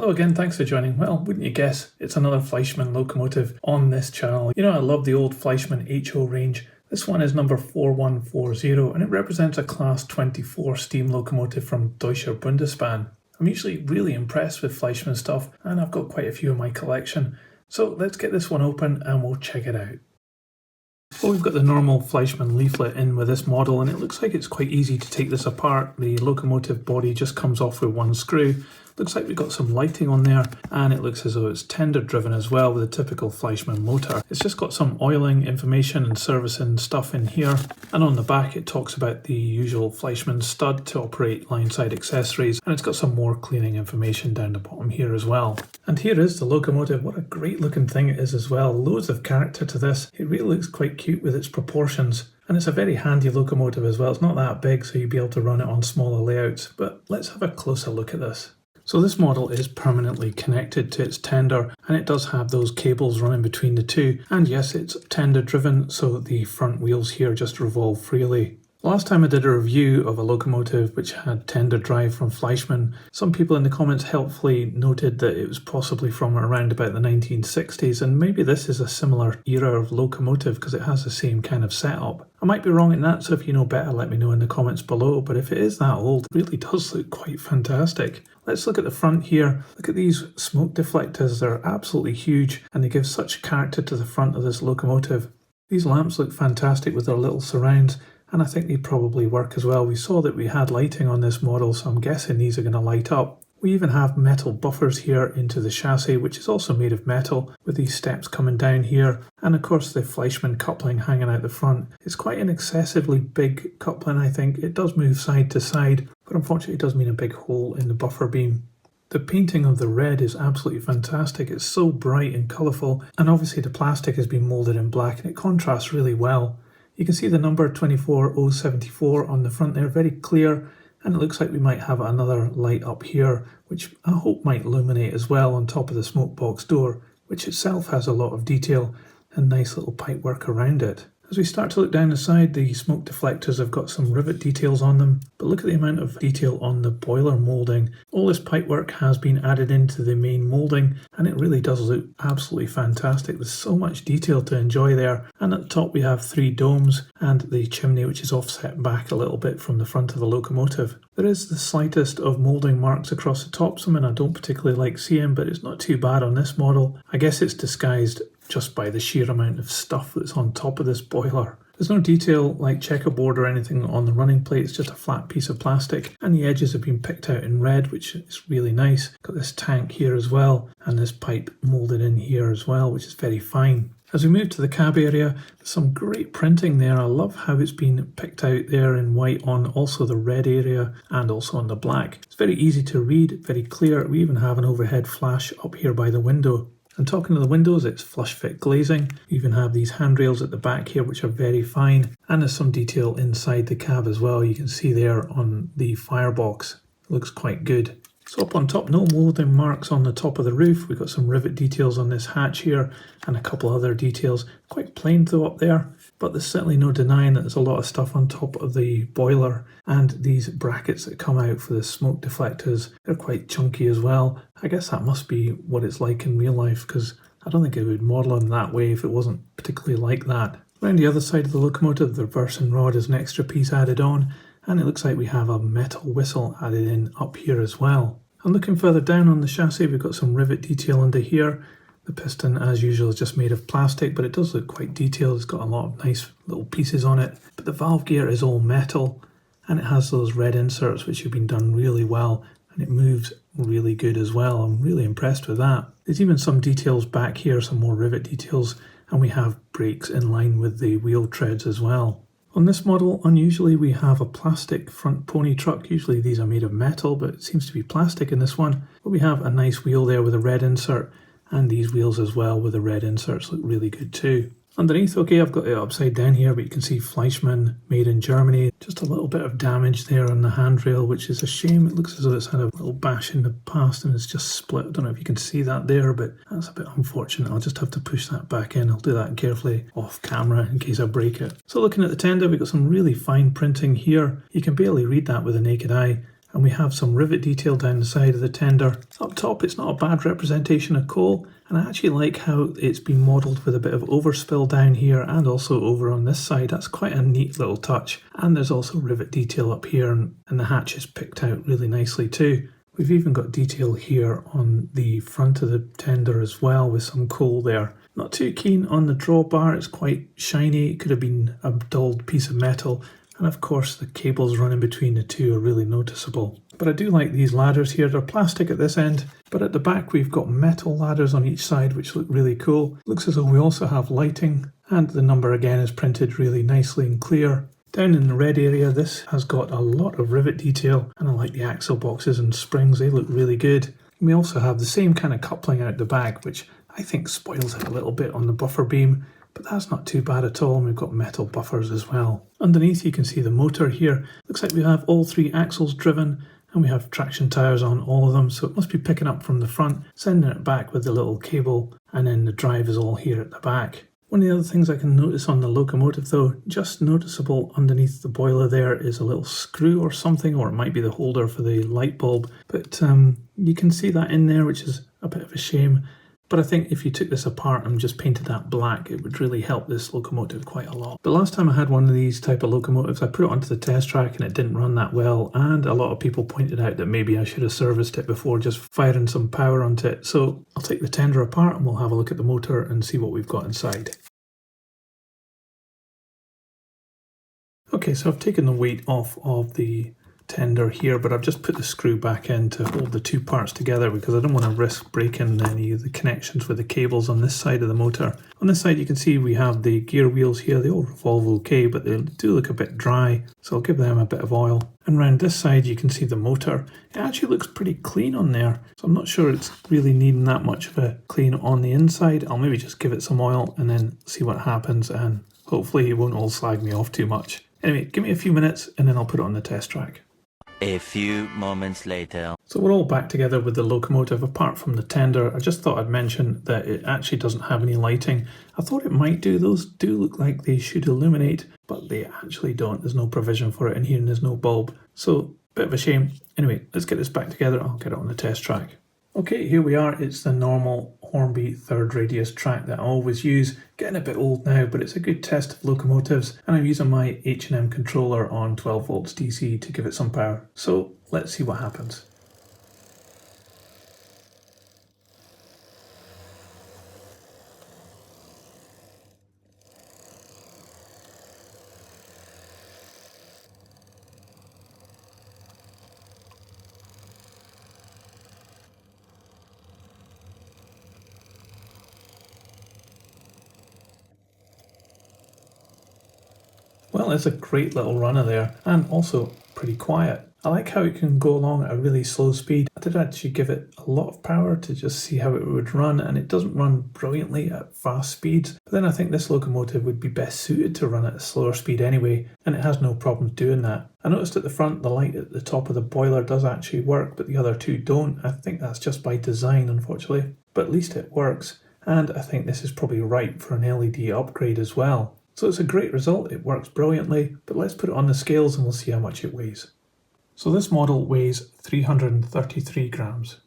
Hello again, thanks for joining. Well, wouldn't you guess, it's another Fleischmann locomotive on this channel. You know, I love the old Fleischmann HO range. This one is number 4140 and it represents a class 24 steam locomotive from Deutsche Bundesbahn. I'm usually really impressed with Fleischmann stuff and I've got quite a few in my collection. So let's get this one open and we'll check it out. Well, we've got the normal Fleischmann leaflet in with this model and it looks like it's quite easy to take this apart. The locomotive body just comes off with one screw. Looks like we've got some lighting on there and it looks as though it's tender driven as well with a typical Fleischmann motor. It's just got some oiling information and servicing stuff in here, and on the back it talks about the usual Fleischmann stud to operate line side accessories, and it's got some more cleaning information down the bottom here as well. And here is the locomotive. What a great looking thing it is as well. Loads of character to this. It really looks quite cute with its proportions. And it's a very handy locomotive as well. It's not that big, so you'll be able to run it on smaller layouts. But let's have a closer look at this. So this model is permanently connected to its tender, and it does have those cables running between the two. And yes, it's tender driven, so the front wheels here just revolve freely. Last time I did a review of a locomotive which had tender drive from Fleischmann, some people in the comments helpfully noted that it was possibly from around about the 1960s, and maybe this is a similar era of locomotive because it has the same kind of setup. I might be wrong in that, so if you know better let me know in the comments below, but if it is that old, it really does look quite fantastic. Let's look at the front here. Look at these smoke deflectors, they're absolutely huge and they give such character to the front of this locomotive. These lamps look fantastic with their little surrounds, and I think they probably work as well. We saw that we had lighting on this model, so I'm guessing these are going to light up. We even have metal buffers here into the chassis, which is also made of metal, with these steps coming down here, and of course the Fleischmann coupling hanging out the front. It's quite an excessively big coupling, I think. It does move side to side, but unfortunately it does mean a big hole in the buffer beam. The painting of the red is absolutely fantastic. It's so bright and colourful, and obviously the plastic has been moulded in black and it contrasts really well. You can see the number 24074 on the front there, very clear, and it looks like we might have another light up here, which I hope might illuminate as well on top of the smoke box door, which itself has a lot of detail and nice little pipework around it. As we start to look down the side, the smoke deflectors have got some rivet details on them, but look at the amount of detail on the boiler moulding. All this pipework has been added into the main moulding and it really does look absolutely fantastic. There's so much detail to enjoy there, and at the top we have 3 domes and the chimney which is offset back a little bit from the front of the locomotive. There is the slightest of moulding marks across the top, something I don't particularly like seeing, but it's not too bad on this model. I guess it's disguised just by the sheer amount of stuff that's on top of this boiler. There's no detail like checkerboard or anything on the running plate, it's just a flat piece of plastic, and the edges have been picked out in red, which is really nice. Got this tank here as well, and this pipe moulded in here as well, which is very fine. As we move to the cab area, there's some great printing there. I love how it's been picked out there in white on also the red area and also on the black. It's very easy to read, very clear. We even have an overhead flash up here by the window. And talking to the windows, it's flush fit glazing. You even have these handrails at the back here which are very fine, and there's some detail inside the cab as well. You can see there on the firebox. It looks quite good. So up on top, no moulding marks on the top of the roof. We've got some rivet details on this hatch here and a couple other details. Quite plain though up there, but there's certainly no denying that there's a lot of stuff on top of the boiler, and these brackets that come out for the smoke deflectors, they're quite chunky as well. I guess that must be what it's like in real life, because I don't think it would model them that way if it wasn't particularly like that. Around the other side of the locomotive, the reversing rod is an extra piece added on, and it looks like we have a metal whistle added in up here as well. And looking further down on the chassis, we've got some rivet detail under here. The piston, as usual, is just made of plastic, but it does look quite detailed. It's got a lot of nice little pieces on it. But the valve gear is all metal, and it has those red inserts which have been done really well, and it moves really good as well. I'm really impressed with that. There's even some details back here, some more rivet details, and we have brakes in line with the wheel treads as well. On this model, unusually, we have a plastic front pony truck. Usually these are made of metal, but it seems to be plastic in this one. But we have a nice wheel there with a red insert, and these wheels as well with the red inserts look really good too. Underneath, okay, I've got it upside down here, but you can see Fleischmann, made in Germany. Just a little bit of damage there on the handrail, which is a shame. It looks as though it's had a little bash in the past and it's just split. I don't know if you can see that there, but that's a bit unfortunate. I'll just have to push that back in. I'll do that carefully off camera in case I break it. So looking at the tender, we've got some really fine printing here. You can barely read that with the naked eye. And we have some rivet detail down the side of the tender. Up top, it's not a bad representation of coal, and I actually like how it's been modelled with a bit of overspill down here and also over on this side. That's quite a neat little touch. And there's also rivet detail up here, and the hatch is picked out really nicely too. We've even got detail here on the front of the tender as well with some coal there. Not too keen on the drawbar, it's quite shiny, it could have been a dulled piece of metal. And of course the cables running between the two are really noticeable. But I do like these ladders here. They're plastic at this end, but at the back we've got metal ladders on each side which look really cool. Looks as though we also have lighting, and the number again is printed really nicely and clear. Down in the red area, this has got a lot of rivet detail, and I like the axle boxes and springs, they look really good. And we also have the same kind of coupling out the back, which I think spoils it a little bit on the buffer beam, but that's not too bad at all, and we've got metal buffers as well. Underneath you can see the motor here. Looks like we have all three axles driven, and we have traction tyres on all of them, so it must be picking up from the front, sending it back with the little cable, and then the drive is all here at the back. One of the other things I can notice on the locomotive though, just noticeable underneath the boiler there is a little screw or something, or it might be the holder for the light bulb, but you can see that in there, which is a bit of a shame. But I think if you took this apart and just painted that black, it would really help this locomotive quite a lot. The last time I had one of these type of locomotives, I put it onto the test track and it didn't run that well, and a lot of people pointed out that maybe I should have serviced it before just firing some power onto it. So I'll take the tender apart and we'll have a look at the motor and see what we've got inside. Okay, so I've taken the weight off of the tender here, but I've just put the screw back in to hold the two parts together because I don't want to risk breaking any of the connections with the cables on this side of the motor. On this side you can see we have the gear wheels here. They all revolve okay, but they do look a bit dry, so I'll give them a bit of oil. And around this side you can see the motor. It actually looks pretty clean on there, so I'm not sure it's really needing that much of a clean on the inside. I'll maybe just give it some oil and then see what happens, and hopefully it won't all slag me off too much. Anyway, give me a few minutes and then I'll put it on the test track. A few moments later. So we're all back together with the locomotive apart from the tender. I just thought I'd mention that it actually doesn't have any lighting. I thought it might do. Those do look like they should illuminate, but they actually don't. There's no provision for it in here and there's no bulb. So, bit of a shame. Anyway, let's get this back together. I'll get it on the test track. Okay, here we are. It's the normal Hornby third radius track that I always use. Getting a bit old now, but it's a good test of locomotives, and I'm using my H&M controller on 12 volts DC to give it some power. So let's see what happens. Well, it's a great little runner there, and also pretty quiet. I like how it can go along at a really slow speed. I did actually give it a lot of power to just see how it would run, and it doesn't run brilliantly at fast speeds. But then I think this locomotive would be best suited to run at a slower speed anyway, and it has no problems doing that. I noticed at the front the light at the top of the boiler does actually work, but the other two don't. I think that's just by design, unfortunately. But at least it works, and I think this is probably ripe for an LED upgrade as well. So it's a great result, it works brilliantly, but let's put it on the scales and we'll see how much it weighs. So this model weighs 333 grams.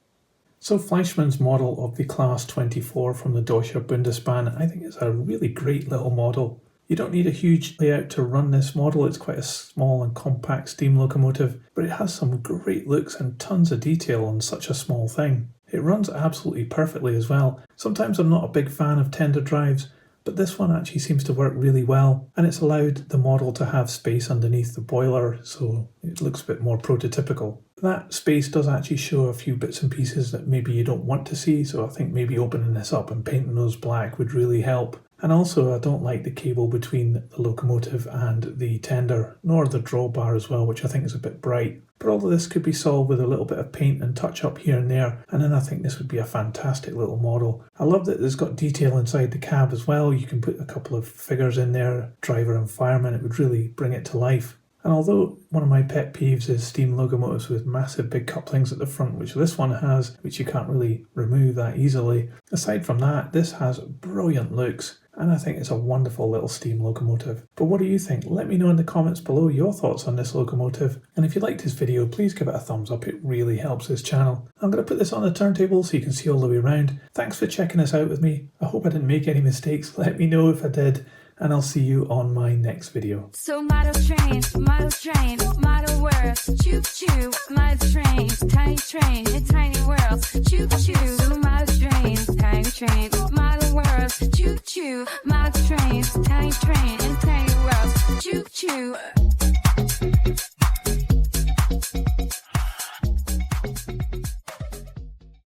So Fleischmann's model of the Class 24 from the Deutsche Bundesbahn, I think it's a really great little model. You don't need a huge layout to run this model, it's quite a small and compact steam locomotive, but it has some great looks and tons of detail on such a small thing. It runs absolutely perfectly as well. Sometimes I'm not a big fan of tender drives, but this one actually seems to work really well, and it's allowed the model to have space underneath the boiler, so it looks a bit more prototypical. That space does actually show a few bits and pieces that maybe you don't want to see, so I think maybe opening this up and painting those black would really help. And also I don't like the cable between the locomotive and the tender, nor the drawbar as well, which I think is a bit bright. But all of this could be solved with a little bit of paint and touch up here and there, and then I think this would be a fantastic little model. I love that it's got detail inside the cab as well. You can put a couple of figures in there, driver and fireman. It would really bring it to life. And although one of my pet peeves is steam locomotives with massive big couplings at the front, which this one has, which you can't really remove that easily, aside from that, this has brilliant looks. and I think it's a wonderful little steam locomotive. But what do you think? Let me know in the comments below your thoughts on this locomotive, and if you liked this video, please give it a thumbs up, it really helps this channel. I'm going to put this on the turntable so you can see all the way around. Thanks for checking this out with me. I hope I didn't make any mistakes, let me know if I did, and I'll see you on my next video. So model trains, model worlds, choo-choo, model trains, in tiny worlds, choo-choo, model trains, tiny trains, model worlds, choo-choo, model trains, in tiny worlds, choo-choo.